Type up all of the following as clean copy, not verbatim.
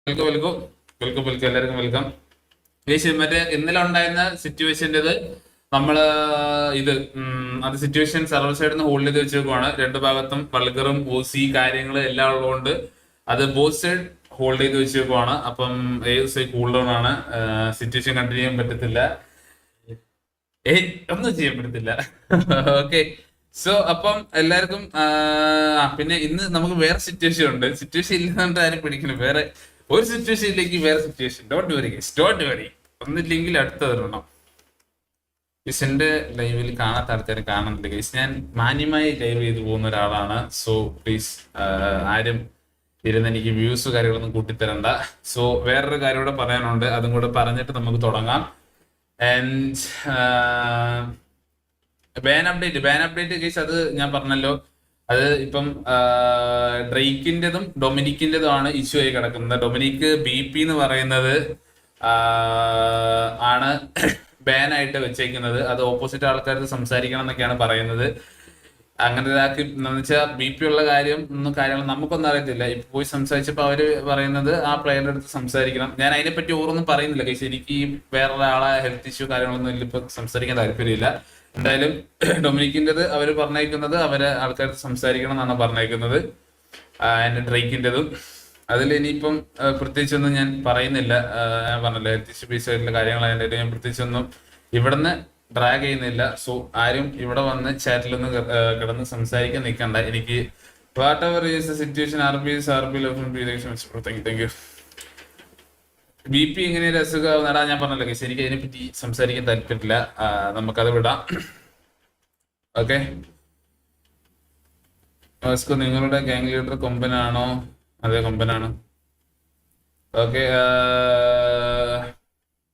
Welcome welcome welcome welcome എല്ലാവർക്കും welcome. മറ്റേ ഇന്നലെ ഉണ്ടായിരുന്ന സിറ്റുവേഷൻ്റെത് നമ്മള് ഇത് അത് സിറ്റുവേഷൻ സർവർ സൈഡിൽ നിന്ന് ഹോൾഡ് ചെയ്ത് വെച്ചേക്കുവാണ്. രണ്ടു ഭാഗത്തും വൾഗറും ഓസി കാര്യങ്ങൾ എല്ലാം ഉള്ളതുകൊണ്ട് അത് ബോത്ത് സൈഡ് ഹോൾഡ് ചെയ്ത് വെച്ചേക്കുവാണ്. അപ്പം ഏത് സൈഡ് കൂൾ ഡൗൺ ആണ്, സിറ്റുവേഷൻ കണ്ടിന്യൂ ചെയ്യാൻ പറ്റത്തില്ല, ഒന്നും ചെയ്യാൻ പറ്റത്തില്ല. ഓക്കെ, സോ അപ്പം എല്ലാവർക്കും പിന്നെ ഇന്ന് നമുക്ക് വേറെ സിറ്റുവേഷൻ ഉണ്ട്. സിറ്റുവേഷൻ ഇല്ലാണ്ട് ആരും പിടിക്കണം. വേറെ ഒരു സിറ്റുവേഷൻ ഇല്ലെങ്കിൽ വേറെ situation. Don't worry guys, don't worry. ഒന്നില്ലെങ്കിൽ അടുത്ത വരണം. ഗൈസ് എന്റെ ലൈവിൽ കാണാത്ത ആൾക്കാരെ കാണുന്നില്ല ഗൈസ്. ഞാൻ മാന്യമായി ലൈവ് ചെയ്തു പോകുന്ന ഒരാളാണ്. സോ പ്ലീസ് ആരും ഇരുന്ന് എനിക്ക് വ്യൂസ് കാര്യങ്ങളൊന്നും കൂട്ടിത്തരണ്ട. സോ വേറൊരു കാര്യം കൂടെ പറയാനുണ്ട്, അതും കൂടെ പറഞ്ഞിട്ട് നമുക്ക് തുടങ്ങാം. ആൻഡ് ബാൻ അപ്ഡേറ്റ് കേസ് അത് ഞാൻ പറഞ്ഞല്ലോ. അത് ഇപ്പം ഡ്രേക്കിൻ്റെതും ഡൊമിനിക്കിൻ്റെതും ആണ് ഇഷ്യൂ ആയി കിടക്കുന്നത്. ഡൊമിനിക്ക് BP എന്ന് പറയുന്നത് ആണ് ബാൻ ആയിട്ട് വെച്ചേക്കുന്നത്. അത് ഓപ്പോസിറ്റ് ആൾക്കാർക്ക് സംസാരിക്കണം എന്നൊക്കെയാണ് പറയുന്നത്. അങ്ങനെ ഇതാക്കി എന്ന് വെച്ചാൽ BP ഉള്ള കാര്യങ്ങൾ നമുക്കൊന്നും അറിയത്തില്ല. ഇപ്പൊ പോയി സംസാരിച്ചപ്പോൾ അവര് പറയുന്നത് ആ പ്ലെയറിന്റെ അടുത്ത് സംസാരിക്കണം. ഞാൻ അതിനെപ്പറ്റി ഓരോന്നും പറയുന്നില്ല കേസ്. എനിക്ക് ഈ വേറൊരാളെ ഹെൽത്ത് ഇഷ്യൂ കാര്യങ്ങളൊന്നും ഇല്ല, ഇപ്പൊ സംസാരിക്കാൻ താല്പര്യമില്ല. എന്തായാലും ഡൊമിനിക്കിൻ്റെത് അവർ പറഞ്ഞേക്കുന്നത് അവരെ ആൾക്കാർക്ക് സംസാരിക്കണം എന്നാണ് പറഞ്ഞേക്കുന്നത്. എൻ്റെ ഡ്രേക്കിൻ്റെതും അതിൽ ഇനിയിപ്പം പ്രത്യേകിച്ചൊന്നും ഞാൻ പറയുന്നില്ല. ഞാൻ പറഞ്ഞല്ലോ ഹെൽത്ത് ഇഷ്യൂ ബേസ് ആയിട്ടുള്ള കാര്യങ്ങളായതിൻ്റെ ഞാൻ പ്രത്യേകിച്ചൊന്നും ഇവിടുന്ന് ഡ്രാഗ് ചെയ്യുന്നില്ല. സോ ആരും ഇവിടെ വന്ന് ചാറ്റിലൊന്നും കിടന്ന് സംസാരിക്കാൻ നിൽക്കണ്ട. എനിക്ക് what ever is situation thank you. BP ഇങ്ങനെ ഒരു അസുഖം നടാ ഞാൻ പറഞ്ഞല്ലോ കേസ്. എനിക്ക് അതിനെപ്പറ്റി സംസാരിക്കാൻ താല്പര്യമില്ല, നമുക്കത് വിടാം. ഓക്കെ, നിങ്ങളുടെ ഗാങ് ലീഡർ കൊമ്പനാണോ? അതെ, കൊമ്പനാണ്. ഓക്കെ,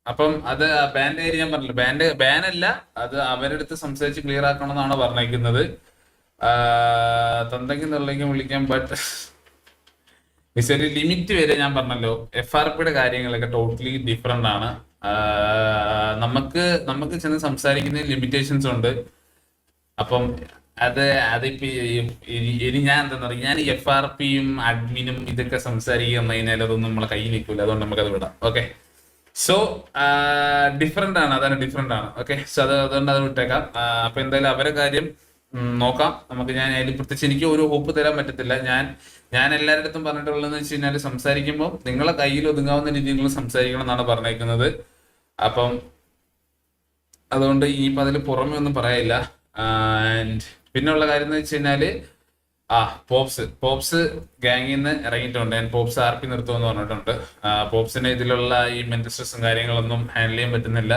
അപ്പം അത് ബാൻഡ് കാര്യം ഞാൻ പറഞ്ഞല്ലോ. ബാനല്ല, അത് അവരുടെ അടുത്ത് സംസാരിച്ച് ക്ലിയർ ആക്കണം എന്നാണ് പറഞ്ഞേക്കുന്നത്. തന്തയ്ക്കും തള്ളയ്ക്കും വിളിക്കാം, ബട്ട് ഒരു ലിമിറ്റ് വരെ. ഞാൻ പറഞ്ഞല്ലോ FRPയുടെ കാര്യങ്ങളൊക്കെ ടോട്ടലി ഡിഫറെന്റ് ആണ്. നമുക്ക് ചെന്ന് സംസാരിക്കുന്ന ലിമിറ്റേഷൻസ് ഉണ്ട്. അപ്പം അതിപ്പോ ഇനി ഞാൻ എന്താ പറയുക, ഞാൻ FRPയും അഡ്മിനും ഇതൊക്കെ സംസാരിക്കുക കഴിഞ്ഞാൽ അതൊന്നും നമ്മളെ കയ്യിൽ നിൽക്കില്ല. അതുകൊണ്ട് നമുക്കത് വിടാം. ഓക്കെ, സോ ഡിഫറെന്റ് ആണ്, അതാണ് ഡിഫറെന്റ് ആണ്. ഓക്കെ, സോ അതുകൊണ്ട് അത് വിട്ടേക്കാം. അപ്പൊ എന്തായാലും അവരെ കാര്യം നോക്കാം നമുക്ക്. ഞാൻ അതിൽ പ്രത്യേകിച്ച് എനിക്ക് ഒരു ഹോപ്പ് തരാൻ പറ്റത്തില്ല. ഞാൻ എല്ലാവരുടെ അടുത്തും പറഞ്ഞിട്ടുള്ളതെന്ന് വെച്ച് കഴിഞ്ഞാൽ സംസാരിക്കുമ്പോൾ നിങ്ങളെ കയ്യിൽ ഒതുങ്ങാവുന്ന രീതിയിൽ സംസാരിക്കണം എന്നാണ് പറഞ്ഞേക്കുന്നത്. അപ്പം അതുകൊണ്ട് ഇനിയിപ്പോൾ അതിൽ പുറമെ ഒന്നും പറയാനില്ല. ആൻഡ് പിന്നെയുള്ള കാര്യം എന്ന് വെച്ച് കഴിഞ്ഞാൽ പോപ്സ് ഗാങ്ങിൽ നിന്ന് ഇറങ്ങിയിട്ടുണ്ട്. ഞാൻ പോപ്സ് RP നിർത്തുമെന്ന് പറഞ്ഞിട്ടുണ്ട്. പോപ്സിന് ഇതിലുള്ള ഈ മെന്റൽ സ്ട്രെസ്സും കാര്യങ്ങളൊന്നും ഹാൻഡിൽ ചെയ്യാൻ പറ്റുന്നില്ല.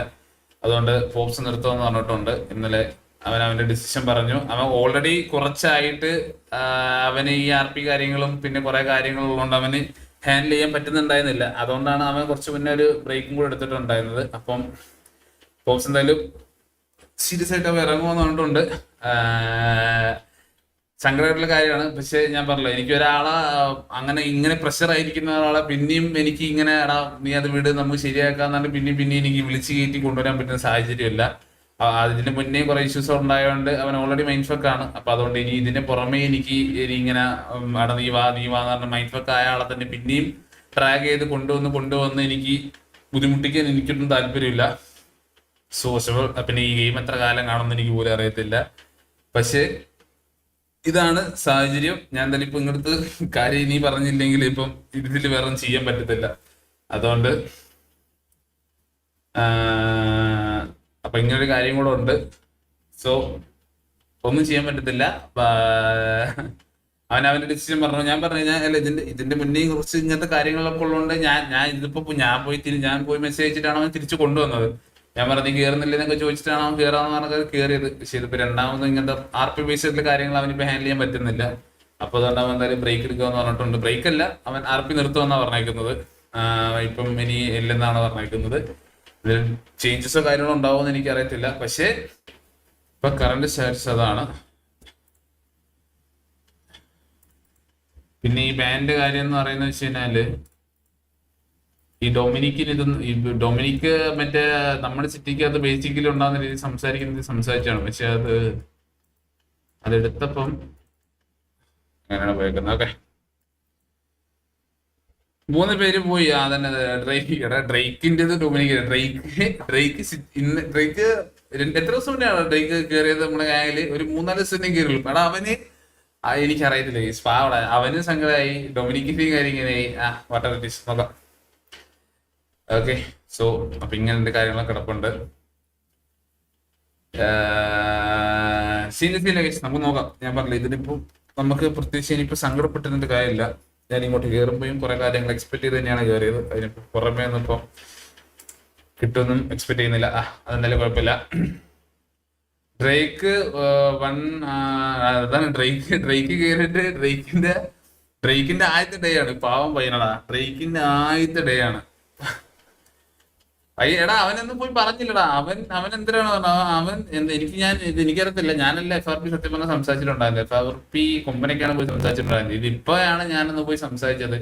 അതുകൊണ്ട് പോപ്സ് നിർത്തുമെന്ന് പറഞ്ഞിട്ടുണ്ട്. ഇന്നലെ അവന്റെ ഡിസിഷൻ പറഞ്ഞു. അവൻ ഓൾറെഡി കുറച്ചായിട്ട് അവന് ഈ RP കാര്യങ്ങളും പിന്നെ കുറെ കാര്യങ്ങളും ഉള്ളതുകൊണ്ട് അവന് ഹാൻഡിൽ ചെയ്യാൻ പറ്റുന്നുണ്ടായിരുന്നില്ല. അതുകൊണ്ടാണ് അവൻ കുറച്ച് മുന്നേ ഒരു ബ്രേക്കും കൂടെ എടുത്തിട്ടുണ്ടായിരുന്നത്. അപ്പം പോപ്സ് എന്തായാലും സീരിയസ് ആയിട്ട് അവൻ ഇറങ്ങുമെന്ന് പറഞ്ഞിട്ടുണ്ട്. സങ്കടമായിട്ടുള്ള കാര്യമാണ്. പക്ഷെ ഞാൻ പറഞ്ഞല്ലോ, എനിക്ക് ഒരാളെ അങ്ങനെ ഇങ്ങനെ പ്രഷർ ആയിരിക്കുന്ന ഒരാളെ പിന്നെയും എനിക്ക് ഇങ്ങനെ നീ അത് വിട് നമുക്ക് ശരിയാക്കാന്നാണ് പിന്നെയും എനിക്ക് വിളിച്ച് കയറ്റി കൊണ്ടുവരാൻ പറ്റുന്ന സാഹചര്യമല്ല. അതിന് മുന്നേ കുറെ ഇഷ്യൂസ് ഉണ്ടായതുകൊണ്ട് അവൻ ഓൾറെഡി മൈൻഡ് ഫക്ക് ആണ്. അപ്പൊ അതുകൊണ്ട് ഇനി ഇതിന് പുറമെ എനിക്ക് ഇങ്ങനെ നീ വാ എന്ന് പറഞ്ഞ മൈൻഡ് ഫക്ക് ആയ ആളെ തന്നെ പിന്നെയും ട്രാക്ക് ചെയ്ത് കൊണ്ടുവന്ന് എനിക്ക് ബുദ്ധിമുട്ടിക്കാൻ എനിക്കൊന്നും താല്പര്യമില്ല. പിന്നെ ഈ ഗെയിം എത്ര കാലം കാണുമെന്ന് എനിക്ക് പോലും അറിയത്തില്ല. പക്ഷെ ഇതാണ് സാഹചര്യം. ഞാൻ എന്തായാലും ഇപ്പൊ ഇങ്ങടുത്ത് കാര്യം ഇനി പറഞ്ഞില്ലെങ്കിൽ ഇപ്പം ഇതിൽ വേറെ ചെയ്യാൻ പറ്റത്തില്ല. അതുകൊണ്ട് അപ്പൊ ഇങ്ങനൊരു കാര്യം കൂടെ ഉണ്ട്. സോ ഒന്നും ചെയ്യാൻ പറ്റത്തില്ല. അവന്റെ ഡിസിഷൻ പറഞ്ഞു. ഞാൻ പറഞ്ഞു അല്ല ഇതിന്റെ മുന്നേ കുറച്ച് ഇങ്ങനത്തെ കാര്യങ്ങളൊക്കെ ഉള്ളതുകൊണ്ട് ഞാൻ പോയി മെസ്സേജ് അയച്ചിട്ടാണ് അവൻ തിരിച്ചു കൊണ്ടുവന്നത്. ഞാൻ പറഞ്ഞു കയറുന്നില്ലെന്നൊക്കെ ചോദിച്ചിട്ടാണ് അവൻ കയറാന്ന് പറഞ്ഞത് കയറിയത്. പക്ഷേ ഇതിപ്പോ രണ്ടാമത് ഇങ്ങനത്തെ RP ബേസിലുള്ള കാര്യങ്ങൾ അവനിപ്പോ ഹാൻഡിൽ ചെയ്യാൻ പറ്റുന്നില്ല. അപ്പൊ അതുകൊണ്ട് അവൻ എന്തായാലും ബ്രേക്ക് എടുക്കുമെന്ന് പറഞ്ഞിട്ടുണ്ട്. ബ്രേക്ക് അല്ല, അവൻ RP നിർത്തുമെന്നാണ് പറഞ്ഞേക്കുന്നത്. ഇപ്പം ഇനി ഇല്ലെന്നാണ് പറഞ്ഞേക്കുന്നത്. ഇതിൽ ചേഞ്ചസോ കാര്യങ്ങളോ ഉണ്ടാവുമെന്ന് എനിക്ക് അറിയത്തില്ല. പക്ഷേ ഇപ്പൊ കറണ്ട് സ്റ്റാറ്റസ് അതാണ്. പിന്നെ ഈ ബാൻഡ് കാര്യം എന്ന് പറയുന്നത് വെച്ച് കഴിഞ്ഞാല് ഈ ഡൊമിനിക്ക് മറ്റേ നമ്മുടെ സിറ്റിക്ക് അത് ബേസിക്കലി ഉണ്ടാകുന്ന രീതി സംസാരിച്ചാണ്. പക്ഷെ അതെടുത്തപ്പം അങ്ങനെയാണ് പോയേക്കുന്നത്. ഓക്കെ, 3 പേര് പോയി. ആ തന്നെ ഡ്രേക്ക്. എടാ ഡ്രേക്കിൻ്റെത് ഡൊമിനിക്. ഡ്രേക്ക് എത്ര ദിവസം മുന്നെയാണ് ഡ്രേക്ക് കയറിയത് നമ്മുടെ ഗാങ്ങില്? ഒരു 3-4 ദിവസം കയറിയുള്ളൂ. എടാ അവന് എനിക്കറിയത്തില്ല ഈ സ്പാവിടെ അവന് സങ്കടമായി, ഡൊമിനിക്കിന്റെയും കാര്യം ഇങ്ങനെയായി. വാട്ടർ ഇറ്റ് നോക്കാം. ഓക്കെ. സോ അപ്പൊ ഇങ്ങനത്തെ കാര്യങ്ങളൊക്കെ കിടപ്പുണ്ട്. സീരിയസ്ലി കേസ് നമുക്ക് നോക്കാം. ഞാൻ പറഞ്ഞില്ല ഇതിനിപ്പോ നമുക്ക് പ്രത്യേകിച്ച് ഇനിയിപ്പോ സങ്കടപ്പെട്ടിരുന്ന കാര്യമില്ല. ഞാൻ ഇങ്ങോട്ട് കയറുമ്പോഴും കുറെ കാര്യങ്ങൾ എക്സ്പെക്ട് ചെയ്ത് തന്നെയാണ് കയറിയത്. അതിനിപ്പോ പുറമേ ഒന്നും ഇപ്പൊ കിട്ടുമെന്നും എക്സ്പെക്ട് ചെയ്യുന്നില്ല. അതെന്തായാലും കുഴപ്പമില്ല. ഡ്രേക്ക് വൺ അതാണ് ഡ്രേക്ക് കയറിയിട്ട് ഡ്രേക്കിന്റെ ആദ്യത്തെ ഡേ ആണ്. പാവം പയ്യനടാ, ഡ്രേക്കിന്റെ ആദ്യത്തെ ഡേ ആണ്. എടാ അവനൊന്നും പോയി പറഞ്ഞില്ലടാ. അവൻ എന്തിനാണ് പറഞ്ഞത്? എനിക്കറിയത്തില്ല. ഞാനല്ല FRP സത്യം പറഞ്ഞാൽ സംസാരിച്ചിട്ടുണ്ടായിരുന്നു. FRP കൊമ്പനൊക്കെയാണ് പോയി സംസാരിച്ചിട്ടുണ്ടായിരുന്നത്. ഇതിപ്പോഴാണ് ഞാനൊന്ന് പോയി സംസാരിച്ചത്.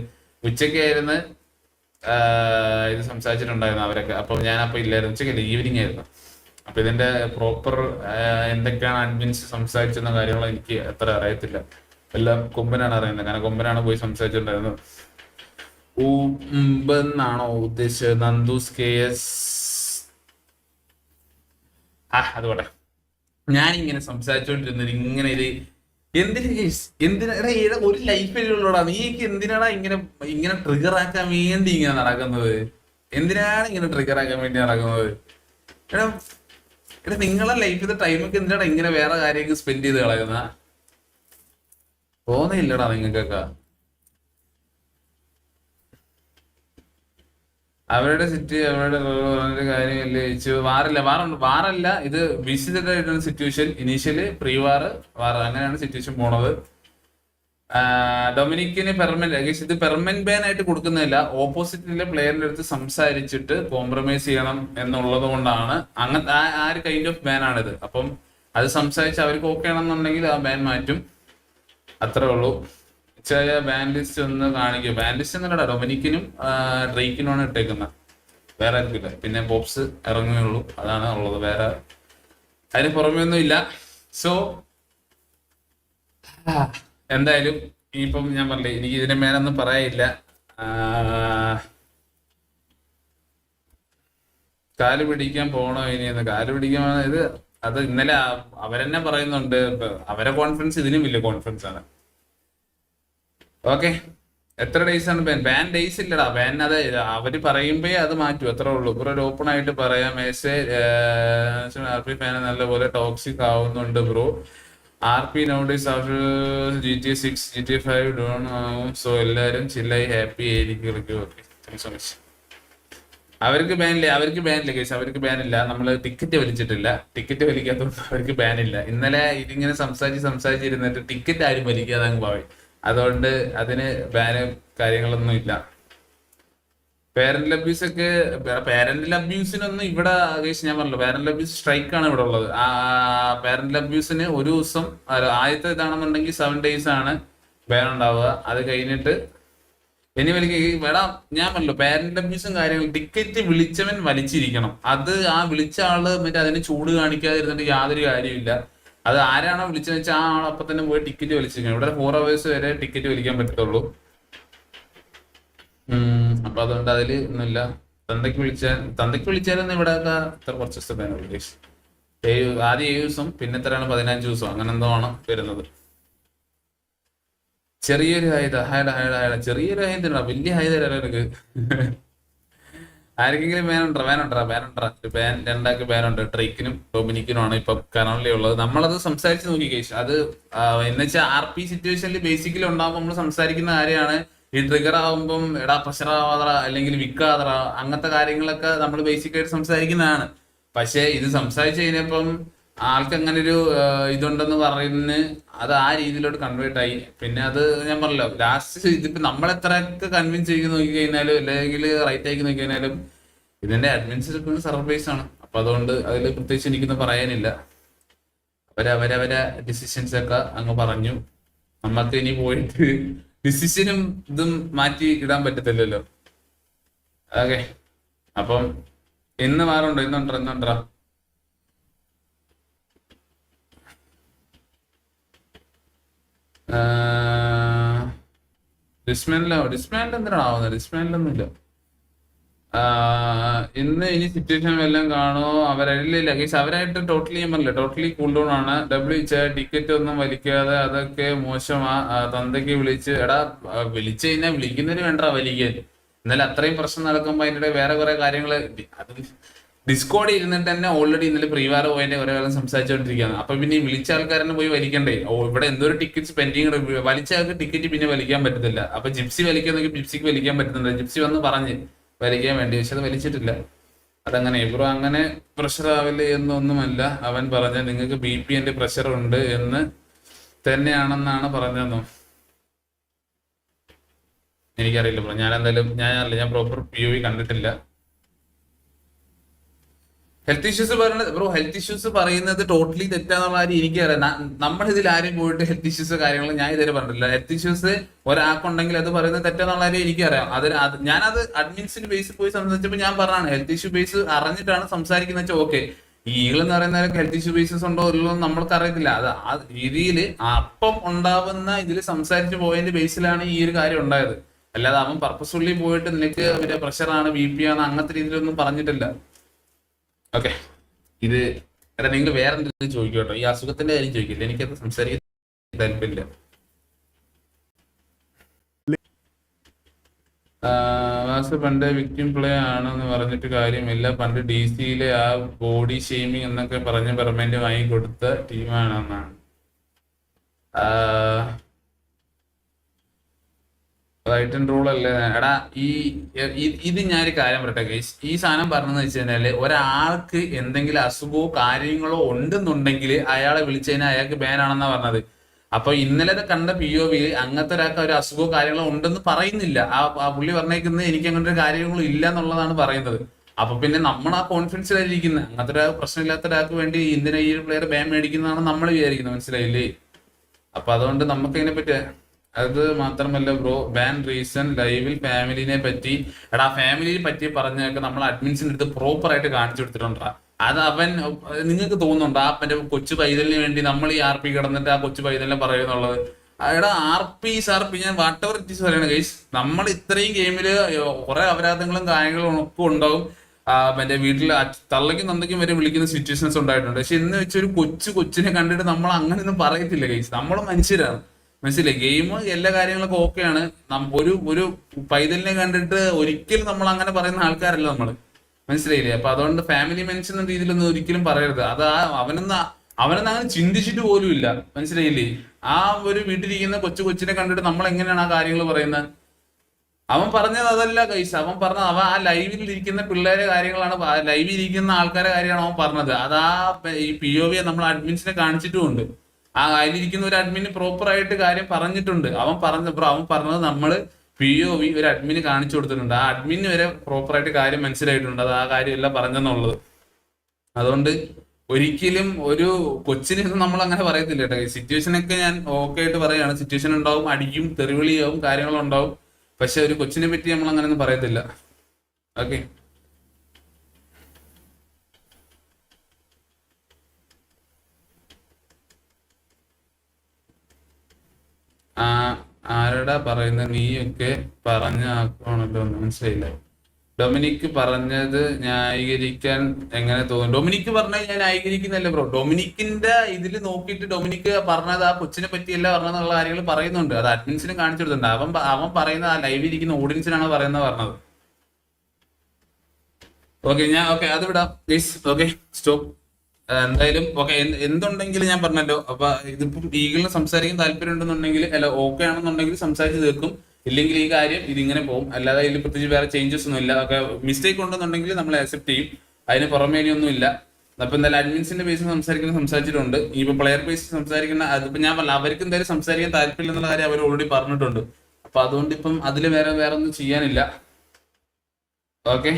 ഉച്ചയ്ക്കായിരുന്നു ഇത് സംസാരിച്ചിട്ടുണ്ടായിരുന്നു അവരൊക്കെ. അപ്പൊ ഞാനപ്പോ ഇല്ലായിരുന്നു, ഉച്ചക്കല്ല ഈവനിങ് ആയിരുന്നു. അപ്പൊ ഇതിന്റെ പ്രോപ്പർ എന്തൊക്കെയാണ് അഡ്മിൻസ് സംസാരിച്ചെന്ന കാര്യങ്ങൾ എനിക്ക് അത്ര അറിയത്തില്ല. എല്ലാം കൊമ്പനാണ് അറിയുന്നത്. കാരണം കൊമ്പനാണ് പോയി സംസാരിച്ചിട്ടുണ്ടായിരുന്നത്. ഊമ്പെന്നാണോ ഉദ്ദേശിച്ചത്? നന്ദൂസ് KS. അതുകൊട്ടെ. ഞാനിങ്ങനെ സംസാരിച്ചോണ്ടിരുന്നത് ഇങ്ങനെ ഇത് എന്തിനാ ഒരു ലൈഫിലുള്ളൂടാ. നീക്ക് എന്തിനാടാ ഇങ്ങനെ ഇങ്ങനെ ട്രിഗർ ആക്കാൻ വേണ്ടി ഇങ്ങനെ നടക്കുന്നത്? എന്തിനാണ് ഇങ്ങനെ ട്രിഗർ ആക്കാൻ വേണ്ടി നടക്കുന്നത്? എടാ എടാ നിങ്ങളെ ലൈഫിലെ ടൈമൊക്കെ എന്തിനാടാ ഇങ്ങനെ വേറെ കാര്യമൊക്കെ സ്പെൻഡ് ചെയ്ത് കളയുന്ന? തോന്നിയില്ലടാ നിങ്ങൾക്കൊക്കെ? അവരുടെ സിറ്റി അവരുടെ കാര്യമല്ലേ ചോദിച്ചു. വാറല്ല ഇത് വിസിറ്റഡ് ആയിട്ടുള്ള സിറ്റുവേഷൻ. ഇനീഷ്യല് പ്രീ വാർ അങ്ങനെയാണ് സിറ്റുവേഷൻ പോണത്. ഡൊമിനിക്കിന് പെർമനന്റ് ഇത് പെർമനന്റ് ബാൻ ആയിട്ട് കൊടുക്കുന്നില്ല. ഓപ്പോസിറ്റിലെ പ്ലെയറിന്റെ അടുത്ത് സംസാരിച്ചിട്ട് കോംപ്രമൈസ് ചെയ്യണം എന്നുള്ളത് കൊണ്ടാണ് അങ്ങനത്തെ ആ ഒരു കൈൻഡ് ഓഫ് ബാൻ ആണിത്. അപ്പം അത് സംസാരിച്ച് അവർക്ക് ഓക്കെ ആണെന്നുണ്ടെങ്കിൽ ആ ബാൻ മാറ്റും. അത്രേ ഉള്ളൂ. ബാൻ ലിസ്റ്റ് ഒന്ന് കാണിക്കുക. ബാൻ ലിസ്റ്റ് എന്നല്ലടാ, ഡൊമിനിക്കിനും ഡ്രേക്കിനുമാണ് ഇട്ടേക്കുന്നത്, വേറെ ആർക്കില്ല. പിന്നെ ബോക്സ് ഇറങ്ങുകയുള്ളൂ, അതാണ് ഉള്ളത്. വേറെ അതിന് പുറമെ ഒന്നും ഇല്ല. സോ എന്തായാലും ഇനിയിപ്പം ഞാൻ പറഞ്ഞില്ലേ, എനിക്ക് ഇതിന്റെ മേലൊന്നും പറയാനില്ല. കാല് പിടിക്കാൻ പോണോ ഇനിയെന്ന്? കാല് പിടിക്കാൻ ഇത് അത് ഇന്നലെ അവരെന്നെ പറയുന്നുണ്ട്. അവരെ കോൺഫിഡൻസ് ഇതിനും വലിയ കോൺഫിഡൻസ് ആണ്. ഓക്കെ. എത്ര ഡേയ്സ് ആണ് ബാൻ ഡേയ്സ് ഇല്ലടാ. ബാൻ അത് അവര് പറയുമ്പോ അത് മാറ്റും, അത്രേ ഉള്ളൂ. ഇപ്പൊ ഒരു ഓപ്പൺ ആയിട്ട് പറയാം. RP ഫാൻ നല്ലപോലെ ടോക്സിക് ആവുന്നുണ്ട് bro. RP nowadays after GTA 6 GTA 5 down ആവും. സോ എല്ലാരും ചില്ലായി ഹാപ്പി ആയിരിക്കും. Okay, thanks so much. അവർക്ക് ബാനില്ല കേസ്. അവർക്ക് ബാനില്ല. നമ്മൾ ടിക്കറ്റ് വലിച്ചിട്ടില്ല. ടിക്കറ്റ് വലിക്കാത്തതുകൊണ്ട് അവർക്ക് ബാനില്ല. ഇന്നലെ ഇതിങ്ങനെ സംസാരിച്ചിരുന്നിട്ട് ടിക്കറ്റ് ആരും വലിക്കാതെ അങ്ങ് പോയി. അതുകൊണ്ട് അതിന് ബാനും കാര്യങ്ങളൊന്നും ഇല്ല. പേരന്റൽ അബ്യൂസ് ഒക്കെ, പേരന്റൽ അബ്യൂസിനൊന്നും ഇവിടെ ഞാൻ പറഞ്ഞല്ലോ, പേരന്റൽ അബ്യൂസ് സ്ട്രൈക്കാണ് ഇവിടെ ഉള്ളത്. പേരന്റൽ അബ്യൂസിന് ഒരു ദിവസം ആദ്യത്തെ ഇതാണെന്നുണ്ടെങ്കിൽ 7 days ആണ് ബാൻ ഉണ്ടാവുക. അത് കഴിഞ്ഞിട്ട് ഇനി വേടാ ഞാൻ പറഞ്ഞല്ലോ, പേരന്റ് അബ്യൂസും കാര്യങ്ങളും. ടിക്കറ്റ് വിളിച്ചവൻ വലിച്ചിരിക്കണം. അത് ആ വിളിച്ച ആള് മറ്റേ അതിന് ചൂട് കാണിക്കാതിരുന്നിട്ട് യാതൊരു കാര്യമില്ല. അത് ആരാണോ വിളിച്ചതെന്ന് വെച്ചാൽ ആ ആൾ അപ്പൊ തന്നെ പോയി ടിക്കറ്റ് വലിച്ചിരിക്കണം. ഇവിടെ 4 hours വരെ ടിക്കറ്റ് വലിക്കാൻ പറ്റത്തുള്ളൂ. അപ്പൊ അതുകൊണ്ട് അതില് ഒന്നുമില്ല. തന്തയ്ക്ക് വിളിച്ചാലൊന്നും ഇവിടെ കുറച്ച് ദിവസം ബാനുള്ളൂ. ആദ്യം 7 ദിവസം, പിന്നെ എത്രയാണ് 15 ദിവസം, അങ്ങനെ എന്തോ ആണ് വരുന്നത്. ചെറിയൊരു ഹൈഡ ചെറിയൊരു ഹൈദ, വലിയ ഹൈദ എനിക്ക്. ആർക്കെങ്കിലും ബാനുണ്ടോ? ബാൻ 2 ബാനുണ്ട്. ഡ്രേക്കിനും ഡൊമിനിക്കിനും ആണ് ഇപ്പൊ കറന്റ്ലി ഉള്ളത്. നമ്മളത് സംസാരിച്ച് നോക്കി കേസ്. അത് എന്നുവെച്ചാൽ RP സിറ്റുവേഷനിൽ ബേസിക്കലി ഉണ്ടാകുമ്പോൾ നമ്മൾ സംസാരിക്കുന്ന കാര്യമാണ്. ഈ ട്രിഗർ ആവുമ്പം എടാ പ്രഷർ ആവാതറ അല്ലെങ്കിൽ വിൽക്കാതറ അങ്ങനത്തെ കാര്യങ്ങളൊക്കെ നമ്മൾ ബേസിക്കായിട്ട് സംസാരിക്കുന്നതാണ്. പക്ഷെ ഇത് സംസാരിച്ചു കഴിഞ്ഞപ്പം ആൾക്ക് അങ്ങനെ ഒരു ഇതുണ്ടെന്ന് പറയുന്നത് അത് ആ രീതിയിലോട്ട് കൺവേർട്ട് ആയി. പിന്നെ അത് ഞാൻ പറഞ്ഞല്ലോ, ലാസ്റ്റ് ഇതിപ്പോ നമ്മൾ എത്രയൊക്കെ കൺവിൻസ് ചെയ്ത് നോക്കി കഴിഞ്ഞാലും അല്ലെങ്കിൽ റൈറ്റ് ആക്കി നോക്കി കഴിഞ്ഞാലും ഇതിന്റെ അഡ്മിനിസ്ട്രേറ്റീവ് സർവീസ് ആണ്. അപ്പൊ അതുകൊണ്ട് അതിൽ പ്രത്യേകിച്ച് എനിക്കൊന്നും പറയാനില്ല. അവരവരെ ഡിസിഷൻസ് ഒക്കെ അങ്ങ് പറഞ്ഞു. നമുക്ക് ഇനി പോയിട്ട് ഡിസിഷനും ഇതും മാറ്റി ഇടാൻ പറ്റത്തില്ലല്ലോ. ഓക്കെ. അപ്പം ഇന്ന് മാറുണ്ടോ? ഇന്നുണ്ടോ? ഡിസ്മാൻഡിൽ എന്തിനാണ് ആവുന്നത്? ഡിസ്മാൻഡിലൊന്നുമില്ല. ഇന്ന് ഇനി സിറ്റുവേഷൻ വല്ലതും കാണോ? അവരില്ല ഗൈസ്, അവരായിട്ട് ടോട്ടലി ഞാൻ പറഞ്ഞില്ല, ടോട്ടലി കൂൾ ഡൗൺ ആണ്. ടിക്കറ്റ് ഒന്നും വലിക്കാതെ, അതൊക്കെ മോശമാ. തന്തയ്ക്ക് വിളിച്ച് എടാ, വിളിച്ചു കഴിഞ്ഞാൽ വിളിക്കുന്നതിന് വേണ്ട വലിക്കാൻ. എന്നാലും അത്രയും പ്രശ്നം നടക്കുമ്പോൾ അതിൻ്റെ വേറെ കുറെ കാര്യങ്ങൾ അത് ഡിസ്കോഡിൽ ഇരുന്നിട്ട് തന്നെ ഓൾറെഡി ഇന്നലെ പ്രീവാർ പോയതിന്റെ കുറെ കാലം സംസാരിച്ചുകൊണ്ടിരിക്കുകയാണ്. അപ്പൊ പിന്നെ ഈ വിളിച്ച ആൾക്കാരനെ പോയി വലിക്കണ്ടേ? ഇവിടെ എന്തോരം ടിക്കറ്റ്സ് പെൻഡിങ്, വലിച്ച ആൾക്ക് ടിക്കറ്റ് പിന്നെ വലിക്കാൻ പറ്റത്തില്ല. അപ്പൊ ജിപ്സി വലിക്കുന്നെങ്കിൽ ജിപ്സിക്ക് വലിക്കാൻ പറ്റുന്നുണ്ട്. ജിപ്സി വന്ന് പറഞ്ഞ് വലിക്കാൻ വേണ്ടി, പക്ഷെ അത് വലിച്ചിട്ടില്ല. അതങ്ങനെ ബ്രോ അങ്ങനെ പ്രഷർ ആവില്ല എന്നൊന്നുമല്ല അവൻ പറഞ്ഞ, നിങ്ങൾക്ക് BP എന്റെ പ്രഷർ ഉണ്ട് എന്ന് തന്നെയാണെന്നാണ് പറഞ്ഞതെന്നോ എനിക്കറിയില്ല ബ്രോ. ഞാൻ എന്തായാലും ഞാൻ പ്രോപ്പർ POV കണ്ടിട്ടില്ല. ഹെൽത്ത് ഇഷ്യൂസ് പറയുന്നത് ബ്രോ, ഹെൽത്ത് ഇഷ്യൂസ് പറയുന്നത് ടോട്ടലി തെറ്റാന്നുള്ള കാര്യം എനിക്കറിയാം. നമ്മൾ ഇതിൽ ആരും പോയിട്ട് ഹെൽത്ത് ഇഷ്യൂസ് കാര്യങ്ങൾ ഞാൻ ഇതുവരെ പറഞ്ഞിട്ടില്ല. ഹെൽത്ത് ഇഷ്യൂസ് ഒരാൾക്കുണ്ടെങ്കിൽ അത് പറയുന്നത് തെറ്റാന്നുള്ള കാര്യം എനിക്കറിയാം. ഞാനത് അഡ്മിൻസിന്റെ ബേസിൽ പോയി സംസാരിച്ചപ്പോൾ ഞാൻ പറഞ്ഞാണ്, ഹെൽത്ത് ഇഷ്യൂ ബേസ് അറിഞ്ഞിട്ടാണ് സംസാരിക്കുന്നത് വെച്ചാൽ ഓക്കെ. ഈ ഈഗിൾ എന്ന് പറയുന്നവരൊക്കെ ഹെൽത്ത് ഇഷ്യൂ ബേസസ് ഉണ്ടോ ഇല്ലോ നമ്മൾക്ക് അറിയത്തില്ല. അത് ആ രീതിയിൽ അപ്പം ഉണ്ടാവുന്ന ഇതിൽ സംസാരിച്ച് പോയതിന്റെ ബേസിലാണ് ഈ ഒരു കാര്യം ഉണ്ടായത്. അല്ലാതെ അവൻ പർപ്പസ്ഫുള്ളി പോയിട്ട് നിനക്ക് മറ്റേ പ്രഷറാണ് BP ആണ് അങ്ങനത്തെ രീതിയിലൊന്നും പറഞ്ഞിട്ടില്ല. ഓക്കെ, ഇത് എടാ നിങ്ങൾ വേറെ എന്തെങ്കിലും ചോദിക്കട്ടോ, ഈ അസുഖത്തിന്റെ കാര്യം ചോദിക്കില്ല, എനിക്കത് സംസാരിക്കാൻ താല്പര്യമില്ല. വാസു പണ്ട് വിക്ടിം പ്ലേ ആണെന്ന് പറഞ്ഞിട്ട് കാര്യമില്ല. പണ്ട് DC-യിലെ ആ ബോഡി ഷെയ്മിങ് എന്നൊക്കെ പറഞ്ഞ് പെർമനന്റ് വാങ്ങി കൊടുത്ത ടീമാണെന്നാണ്. റൈറ്റ് ആൻഡ് റൂൾ അല്ലേ എടാ? ഇത് ഞാനൊരു കാര്യം പറയട്ടെ ഗൈസ്. ഈ സാധനം പറഞ്ഞെന്ന് വെച്ച് കഴിഞ്ഞാല്, ഒരാൾക്ക് എന്തെങ്കിലും അസുഖമോ കാര്യങ്ങളോ ഉണ്ടെന്നുണ്ടെങ്കിൽ അയാളെ വിളിച്ചു കഴിഞ്ഞാൽ അയാൾക്ക് ബാനാണെന്നാ പറഞ്ഞത്. അപ്പൊ ഇന്നലെ കണ്ട POV അങ്ങനത്തെ ഒരാൾക്ക് ഒരു അസുഖമോ കാര്യങ്ങളോ ഉണ്ടെന്ന് പറയുന്നില്ല. ആ പുള്ളി പറഞ്ഞേക്കുന്നത് എനിക്ക് അങ്ങനത്തെ ഒരു കാര്യങ്ങളും ഇല്ല എന്നുള്ളതാണ് പറയുന്നത്. അപ്പൊ പിന്നെ നമ്മൾ ആ കോൺഫിഡൻസിലായിരിക്കുന്നത്. അങ്ങനത്തെ ഒരു പ്രശ്നമില്ലാത്ത ഒരാൾക്ക് വേണ്ടി എന്തിനാ ഈ ഒരു പ്ലെയർ ബാൻ മേടിക്കുന്നതാണ് നമ്മൾ വിചാരിക്കുന്നത്, മനസ്സിലായില്ലേ? അപ്പൊ അതുകൊണ്ട് നമുക്ക് ഇതിനെ പറ്റി അത് മാത്രമല്ല ബ്രോ, ബാൻ റീസൺ ലൈവിൽ ഫാമിലിനെ പറ്റി എടാ, ഫാമിലിയെ പറ്റി പറഞ്ഞൊക്കെ നമ്മൾ അഡ്മിൻസിന്റെ അടുത്ത് പ്രോപ്പർ ആയിട്ട് കാണിച്ചു കൊടുത്തിട്ടുണ്ടാ. അത് നിങ്ങൾക്ക് തോന്നുന്നുണ്ടോ അവന്റെ കൊച്ചു പൈതലിന് വേണ്ടി നമ്മൾ ഈ RP കിടന്നിട്ട് ആ കൊച്ചു പൈതലിനെ പറയുന്നുള്ളത്? എടാ RP ഞാൻ വാട്ടവർ ഇറ്റ് ഈസ് പറയണ ഗൈസ്, നമ്മൾ ഇത്രയും ഗെയിമില് കുറെ അപരാധങ്ങളും കാര്യങ്ങളും ഒക്കെ ഉണ്ടാവും. മറ്റേ വീട്ടിൽ തള്ളയ്ക്കും തന്തയ്ക്കും വരെ വിളിക്കുന്ന സിറ്റുവേഷൻസ് ഉണ്ടായിട്ടുണ്ട്. പക്ഷെ ഇന്ന് വെച്ചൊരു കൊച്ചിനെ കണ്ടിട്ട് നമ്മൾ അങ്ങനെയൊന്നും പറയത്തില്ല ഗൈസ്. നമ്മൾ മനുഷ്യരാണ്, മനസ്സിലായി? ഗെയിം എല്ലാ കാര്യങ്ങളൊക്കെ ഓക്കെയാണ്. ഒരു പൈതലിനെ കണ്ടിട്ട് ഒരിക്കലും നമ്മൾ അങ്ങനെ പറയുന്ന ആൾക്കാരല്ല നമ്മൾ, മനസ്സിലായില്ലേ? അപ്പൊ അതുകൊണ്ട് ഫാമിലി മെൻഷൻ എന്ന രീതിയിലൊന്നും ഒരിക്കലും പറയരുത്. അത് അവനൊന്നും അങ്ങനെ ചിന്തിച്ചിട്ട് പോലും ഇല്ല, മനസ്സിലായില്ലേ? ആ ഒരു വീട്ടിലിരിക്കുന്ന കൊച്ചിനെ കണ്ടിട്ട് നമ്മൾ എങ്ങനെയാണ് ആ കാര്യങ്ങൾ പറയുന്നത്? അവൻ പറഞ്ഞത് അതല്ല ഗൈസ്. അവൻ ആ ലൈവിൽ ഇരിക്കുന്ന പിള്ളേരെ കാര്യങ്ങളാണ്, ലൈവിൽ ഇരിക്കുന്ന ആൾക്കാരെ കാര്യമാണ് അവൻ പറഞ്ഞത്. അത് ഈ POV നമ്മൾ അഡ്മിൻസിനെ കാണിച്ചിട്ടുമുണ്ട്. അതിലിരിക്കുന്ന ഒരു അഡ്മിന് പ്രോപ്പർ ആയിട്ട് കാര്യം പറഞ്ഞിട്ടുണ്ട്. അവൻ പറഞ്ഞത് നമ്മള് POV ഒരു അഡ്മിന് കാണിച്ചു കൊടുത്തിട്ടുണ്ട്. ആ അഡ്മിന് വരെ പ്രോപ്പർ ആയിട്ട് കാര്യം മനസ്സിലായിട്ടുണ്ട്. അത് ആ കാര്യമല്ല പറഞ്ഞെന്നുള്ളത്. അതുകൊണ്ട് ഒരിക്കലും ഒരു കൊച്ചിനൊന്നും നമ്മൾ അങ്ങനെ പറയത്തില്ല കേട്ടോ. സിറ്റുവേഷനൊക്കെ ഞാൻ ഓക്കെ ആയിട്ട് പറയാണ്. സിറ്റുവേഷൻ ഉണ്ടാവും, അടിക്കും, തെറിവിളിയാവും, കാര്യങ്ങളും ഉണ്ടാവും. പക്ഷെ ഒരു കൊച്ചിനെ പറ്റി നമ്മൾ അങ്ങനെയൊന്നും പറയത്തില്ല. ഓക്കെ, ആരടാ പറയുന്നത്? നീയൊക്കെ പറഞ്ഞ ആക്കുവാണല്ലോ, മനസ്സിലായില്ല. ഡൊമിനിക്ക് പറഞ്ഞത് ന്യായീകരിക്കാൻ എങ്ങനെ തോന്നുന്നു? ഡൊമിനിക്ക് പറഞ്ഞത് ഞാൻ ന്യായീകരിക്കുന്നല്ലേ ബ്രോ. ഡൊമിനിക്കിന്റെ ഇതിൽ നോക്കിയിട്ട് ഡൊമിനിക്ക് പറഞ്ഞത് ആ കൊച്ചിനെ പറ്റിയല്ല പറഞ്ഞെന്നുള്ള കാര്യങ്ങൾ പറയുന്നുണ്ട്. അത് അഡ്മിൻസിനും കാണിച്ചു കൊടുത്തിട്ടുണ്ട്. അവൻ പറയുന്നത് ആ ലൈവിൽ ഇരിക്കുന്ന ഓഡിയൻസിനാണ് പറയുന്നത് പറഞ്ഞത്. ഓക്കെ അത് വിടാം പ്ലീസ്. Okay, stop. എന്തായാലും ഓക്കെ, എന്തുണ്ടെങ്കിലും ഞാൻ പറഞ്ഞല്ലോ. അപ്പൊ ഇതിപ്പം ഈഗിളിന് സംസാരിക്കാൻ താല്പര്യം ഉണ്ടെന്നുണ്ടെങ്കിൽ, അല്ല ഓക്കെ ആണെന്നുണ്ടെങ്കിൽ സംസാരിച്ച് തീർക്കും. ഇല്ലെങ്കിൽ ഈ കാര്യം ഇതിങ്ങനെ പോകും. അല്ലാതെ ഇതിൽ പ്രത്യേകിച്ച് വേറെ ചേഞ്ചസ് ഒന്നും ഇല്ല. ഒക്കെ മിസ്റ്റേക്ക് ഉണ്ടെന്നുണ്ടെങ്കിൽ നമ്മൾ അക്സെപ്റ്റ് ചെയ്യും. അതിന് പുറമേ ഇനിയൊന്നും ഇല്ല. അപ്പൊ എന്തായാലും അഡ്മിൻസിന്റെ ബേസിൽ സംസാരിച്ചിട്ടുണ്ട്. ഇപ്പൊ പ്ലെയർ ബേസിൽ സംസാരിക്കുന്ന അതിപ്പോ ഞാൻ പറഞ്ഞ അവർക്ക് എന്തായാലും സംസാരിക്കാൻ താല്പര്യം എന്നുള്ള കാര്യം അവർ ഓൾറെഡി പറഞ്ഞിട്ടുണ്ട്. അപ്പൊ അതുകൊണ്ട് ഇപ്പം അതിൽ വേറെ ഒന്നും ചെയ്യാനില്ല. ഓക്കെ.